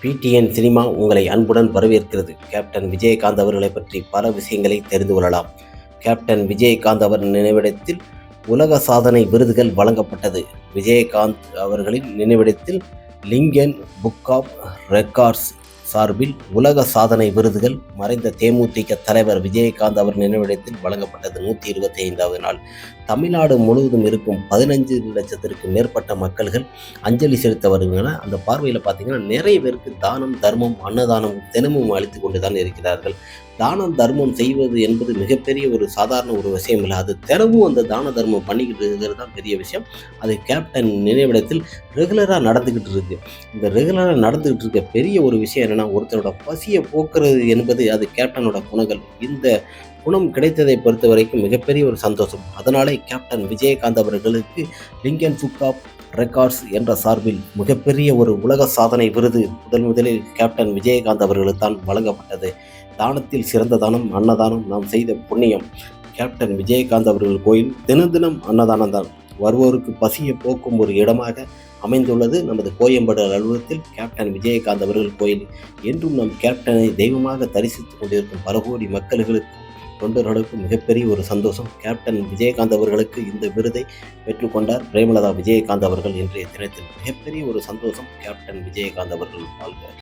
PTN cinema உங்களை அன்புடன் வரவேற்கிறது. கேப்டன் விஜயகாந்த் அவர்களை பற்றி பல விஷயங்களை தெரிந்து கொள்ளலாம். கேப்டன் விஜயகாந்த் அவர் நினைவிடத்தில் உலக சாதனை விருதுகள் வழங்கப்பட்டது. விஜயகாந்த் அவர்களின் நினைவிடத்தில் லிங்கன் புக் ஆஃப் ரெக்கார்ட்ஸ் சார்பில் உலக சாதனை விருதுகள் மறைந்த தேமுதிக தலைவர் விஜயகாந்த் அவர் நினைவிடத்தில் வழங்கப்பட்டது. 125வது நாள். தமிழ்நாடு முழுவதும் இருக்கும் 15 லட்சத்திற்கு மேற்பட்ட மக்கள்கள் அஞ்சலி செலுத்த வருகின்றன. அந்த பார்வையில் பார்த்தீங்கன்னா நிறைய பேருக்கு தானம் தர்மம் அன்னதானம் தினமும் அளித்து கொண்டு தான் இருக்கிறார்கள். தானம் தர்மம் செய்வது என்பது மிகப்பெரிய ஒரு சாதாரண ஒரு விஷயம் இல்லை. அது தினமும் அந்த தான தர்மம் பண்ணிக்கிட்டு இருக்கிறது தான் பெரிய விஷயம். அது கேப்டன் நினைவிடத்தில் ரெகுலராக நடந்துக்கிட்டு இருக்கு. இந்த ரெகுலராக நடந்துக்கிட்டு இருக்க பெரிய ஒரு விஷயம் என்னென்னா, ஒருத்தரோட பசியை போக்குறது என்பது அது கேப்டனோட குணங்கள். இந்த குணம் கிடைத்ததை பொறுத்த வரைக்கும் மிகப்பெரிய ஒரு சந்தோஷம். அதனாலே கேப்டன் விஜயகாந்த் அவர்களுக்கு லிங்கன் புக் ஆஃப் ரெக்கார்ட்ஸ் என்ற சார்பில் மிகப்பெரிய ஒரு உலக சாதனை விருது முதலில் கேப்டன் விஜயகாந்த் அவர்களுக்கு தான் வழங்கப்பட்டது. தானத்தில் சிறந்த தானம் அன்னதானம், நாம் செய்த புண்ணியம். கேப்டன் விஜயகாந்த் அவர்கள் கோயில் தினம் அன்னதானம் தான். வருவோருக்கு பசியை போக்கும் ஒரு இடமாக அமைந்துள்ளது நமது கோயம்பேடு அலுவலகத்தில் கேப்டன் விஜயகாந்த் அவர்கள் கோயில். என்றும் நம் கேப்டனை தெய்வமாக தரிசித்துக் கொண்டிருக்கும் பல கோடி மக்களுக்கும் தொண்டர்களுக்கும் மிகப்பெரிய ஒரு சந்தோஷம். கேப்டன் விஜயகாந்த் அவர்களுக்கு இந்த விருதை பெற்றுக்கொண்டார் பிரேமலதா விஜயகாந்த் அவர்கள். இன்றைய தினத்தில் மிகப்பெரிய ஒரு சந்தோஷம். கேப்டன் விஜயகாந்த் அவர்கள் வாழ்க.